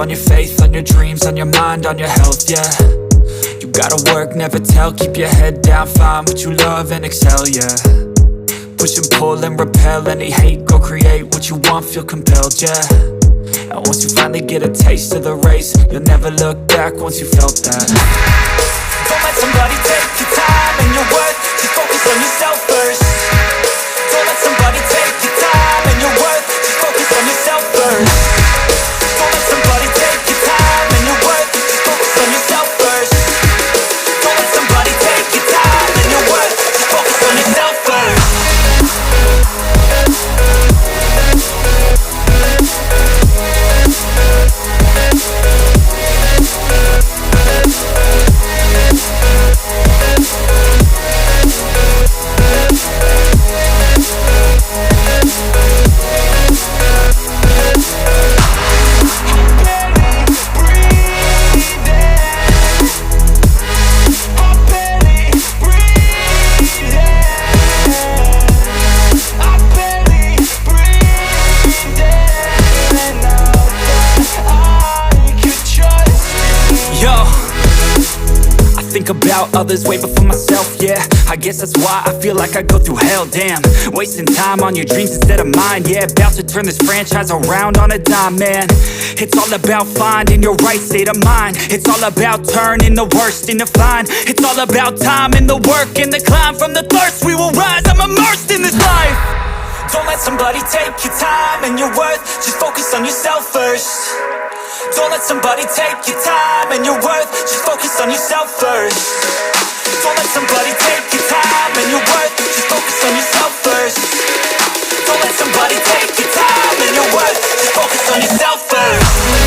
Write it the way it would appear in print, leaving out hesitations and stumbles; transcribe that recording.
on your faith, on your dreams, on your mind, on your health, yeah. You gotta work, never tell, keep your head down, find what you love and excel, yeah. Push and pull and repel any hate, go create what you want, feel compelled, yeah. And once you finally get a taste of the race, you'll never look back once you felt that. Don't let somebody take your time and your worth, just focus on yourself first. Don't let somebody take your time and your worth, just focus on yourself first. Don't let somebody take your time and your worth, just focus on yourself first. Don't let somebody take your time and your worth, just focus on yourself first. About others way before myself, yeah. I guess that's why I feel like I go through hell, damn. Wasting time on your dreams instead of mine, yeah. About to turn this franchise around on a dime, man. It's all about finding your right state of mind. It's all about turning the worst into fine. It's all about time and the work and the climb. From the thirst we will rise, I'm immersed in this life. Don't let somebody take your time and your worth, just focus on yourself first. Don't let somebody take your time and your worth, just focus on yourself first. Don't let somebody take your time and your worth, just focus on yourself first. Don't let somebody take your time and your worth, just focus on yourself first.